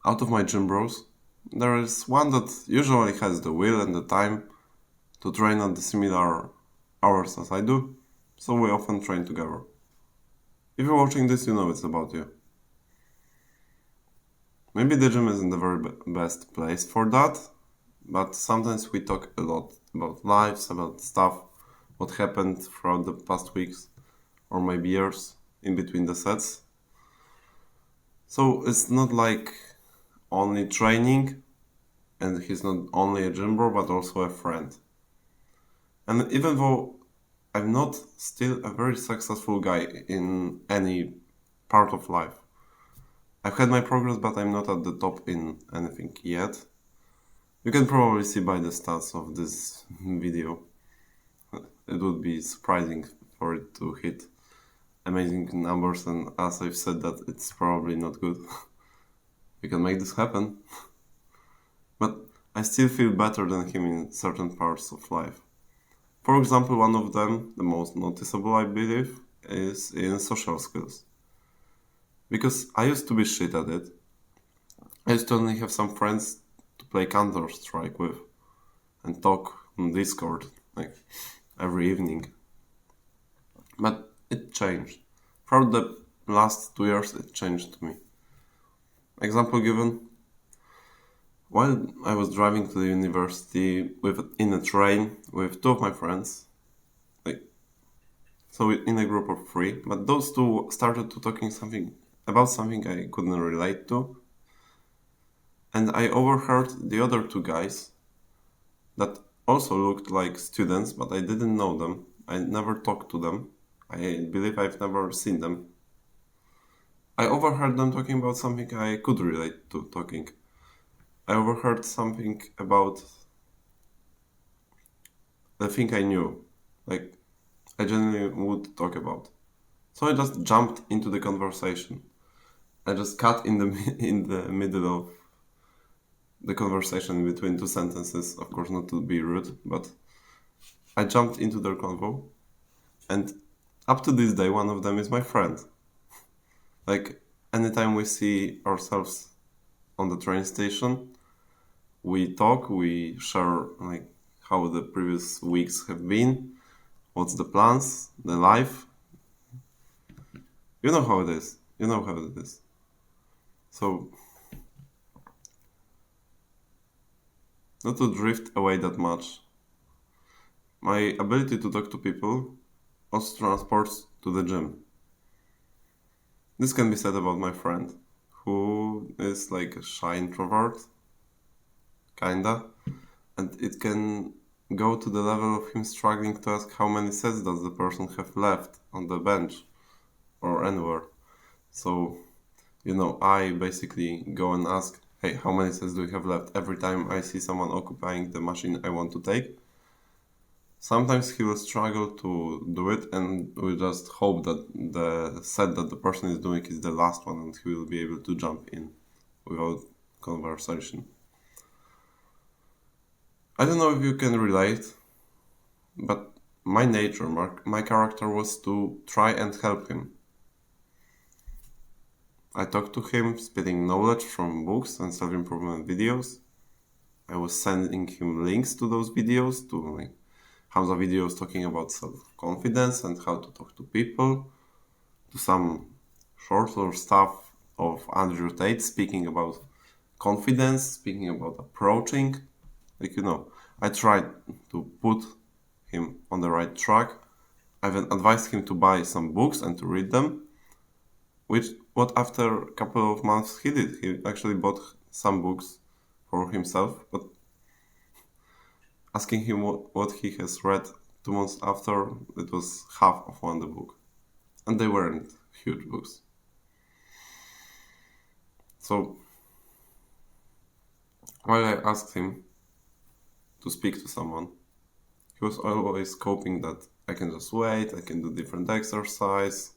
Out of my gym bros, there is one that usually has the will and the time to train at the similar hours as I do, so we often train together. If you're watching this, you know it's about you. Maybe the gym isn't the very best place for that, but sometimes we talk a lot about lives, about stuff, what happened throughout the past weeks, or maybe years in between the sets. So it's not like only training, and he's not only a gym bro, but also a friend. And even though I'm not still a very successful guy in any part of life, I've had my progress, but I'm not at the top in anything yet. You can probably see by the stats of this video. It would be surprising for it to hit amazing numbers, and as I've said that, it's probably not good. We can make this happen. But I still feel better than him in certain parts of life. For example, one of them, the most noticeable I believe, is in social skills. Because I used to be shit at it. I used to only have some friends to play Counter-Strike with and talk on Discord like every evening. But it changed. Throughout the last 2 years, it changed to me. Example given, while I was driving to the university in a train with two of my friends, so in a group of three, but those two started to talking about something I couldn't relate to, and I overheard the other two guys that also looked like students, but I didn't know them. I never talked to them. I believe I've never seen them. I overheard them talking about something I could relate to talking. I overheard something about the thing I knew, like I genuinely would talk about. So I just jumped into the conversation. I just cut in the in the middle of the conversation between two sentences. Of course, not to be rude, but I jumped into their convo, and up to this day, one of them is my friend. Like anytime we see ourselves on the train station, we talk, we share like how the previous weeks have been, what's the plans, the life. You know how it is. You know how it is. So, not to drift away that much, my ability to talk to people also transports to the gym. This can be said about my friend, who is like a shy introvert, kinda, and it can go to the level of him struggling to ask how many sets does the person have left on the bench or anywhere. So, I basically go and ask, hey, how many sets do you have left every time I see someone occupying the machine I want to take? Sometimes he will struggle to do it, and we just hope that the set that the person is doing is the last one and he will be able to jump in without conversation. I don't know if you can relate, but my nature, my character was to try and help him. I talked to him, spitting knowledge from books and self-improvement videos. I was sending him links to those videos, to like Hamza videos talking about self-confidence and how to talk to people, to some shorter stuff of Andrew Tate speaking about confidence, speaking about approaching. I tried to put him on the right track. I've advised him to buy some books and to read them, what after a couple of months he did. He actually bought some books for himself, but asking him what he has read 2 months after, it was half of one book. And they weren't huge books. So, while I asked him to speak to someone, he was always coping that I can just wait, I can do different exercise,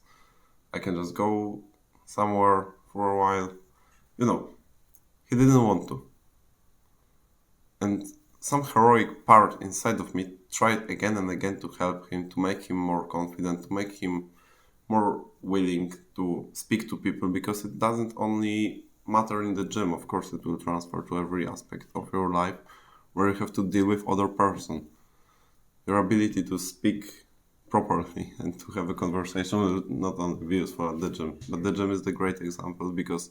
I can just go somewhere for a while. He didn't want to. And some heroic part inside of me tried again and again to help him, to make him more confident, to make him more willing to speak to people, because it doesn't only matter in the gym, of course it will transfer to every aspect of your life where you have to deal with other person. Your ability to speak properly and to have a conversation will not only be useful at the gym, but the gym is the great example because,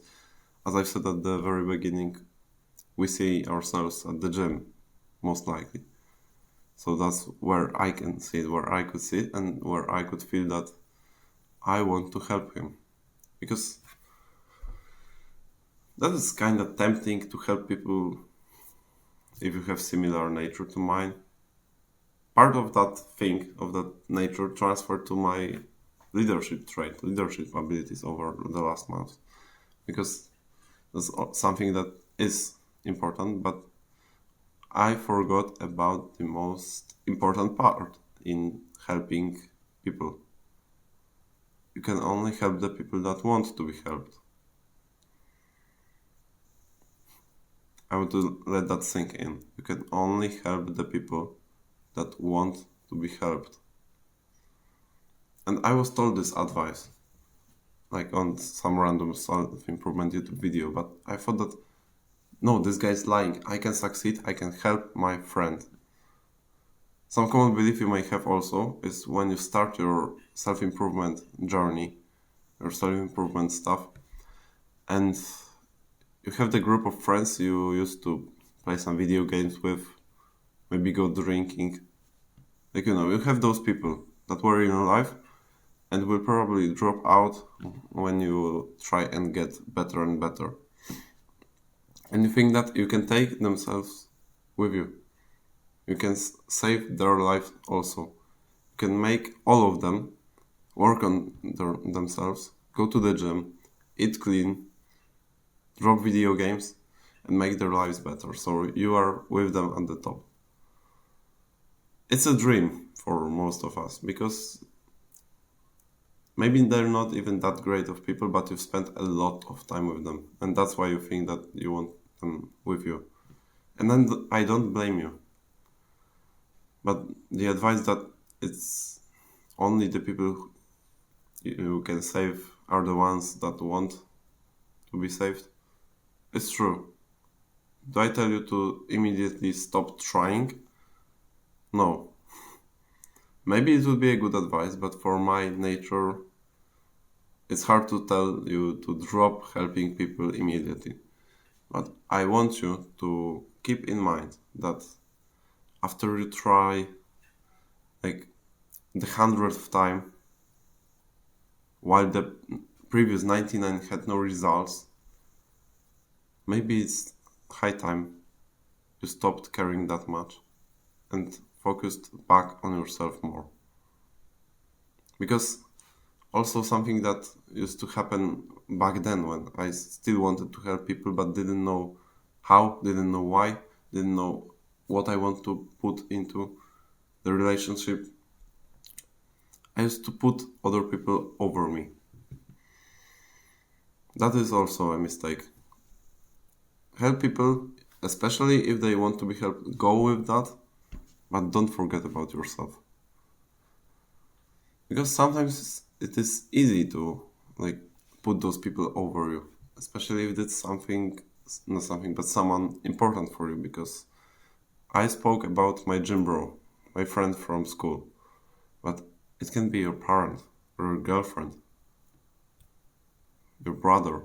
as I said at the very beginning, we see ourselves at the gym, most likely. So that's where I can see it, where I could see it, and where I could feel that I want to help him. Because that is kind of tempting to help people if you have similar nature to mine. Part of that thing, of that nature, transferred to my leadership trait, leadership abilities over the last month. Because that's something that is important, but I forgot about the most important part in helping people. You can only help the people that want to be helped. I want to let that sink in. You can only help the people that want to be helped. And I was told this advice, like on some random self-improvement YouTube video, but I thought that, no, this guy is lying. I can succeed, I can help my friend. Some common belief you may have also is when you start your self-improvement journey, your self-improvement stuff, and you have the group of friends you used to play some video games with, maybe go drinking. Like, you have those people that were in your life and will probably drop out when you try and get better and better. And you think that you can take themselves with you. You can save their life also. You can make all of them work on themselves, go to the gym, eat clean, drop video games, and make their lives better. So you are with them at the top. It's a dream for most of us because maybe they're not even that great of people, but you've spent a lot of time with them. And that's why you think that you want them with you. And then I don't blame you. But the advice that it's only the people you can save are the ones that want to be saved. It's true. Do I tell you to immediately stop trying? No. Maybe it would be a good advice, but for my nature, it's hard to tell you to drop helping people immediately. But I want you to keep in mind that after you try like the 100th time, while the previous 99 had no results, maybe it's high time you stopped caring that much and focused back on yourself more. Because also something that used to happen back then when I still wanted to help people but didn't know how, didn't know why, didn't know what I want to put into the relationship. I used to put other people over me. That is also a mistake. Help people, especially if they want to be helped, go with that, but don't forget about yourself. Because sometimes it is easy to put those people over you, especially if it's someone important for you. Because I spoke about my gym bro, my friend from school, but it can be your parent or your girlfriend, your brother.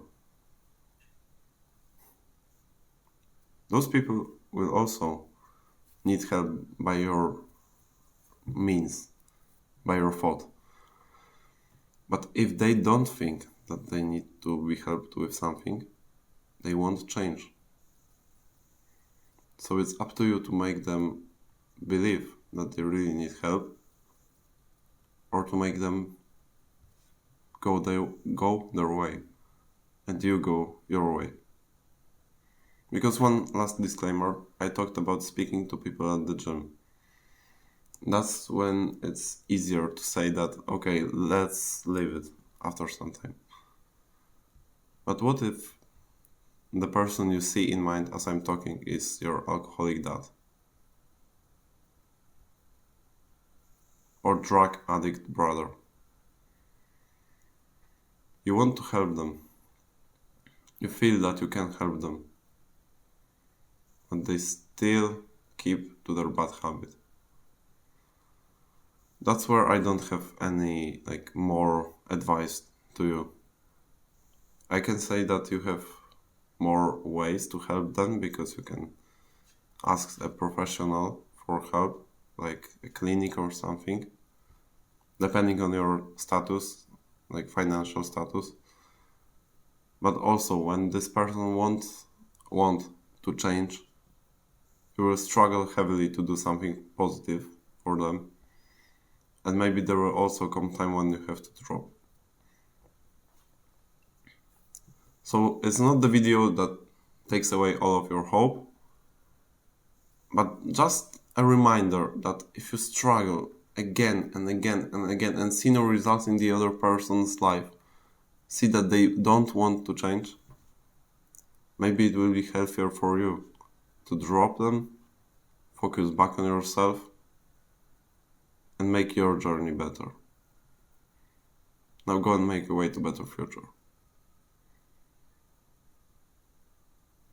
Those people will also need help by your means, by your thought. But if they don't think that they need to be helped with something, they won't change. So it's up to you to make them believe that they really need help, or to make them go their way and you go your way. Because one last disclaimer, I talked about speaking to people at the gym. That's when it's easier to say that, okay, let's leave it after some time. But what if the person you see in mind as I'm talking is your alcoholic dad? Or drug addict brother? You want to help them. you feel that you can help them, but they still keep to their bad habit. That's where I don't have any more advice to you. I can say that you have more ways to help them because you can ask a professional for help, like a clinic or something, depending on your status, like financial status. But also, when this person want to change, you will struggle heavily to do something positive for them. And maybe there will also come time when you have to drop. So it's not the video that takes away all of your hope, but just a reminder that if you struggle again and again and again and see no results in the other person's life, see that they don't want to change, maybe it will be healthier for you to drop them, focus back on yourself, and make your journey better. Now go and make your way to a better future.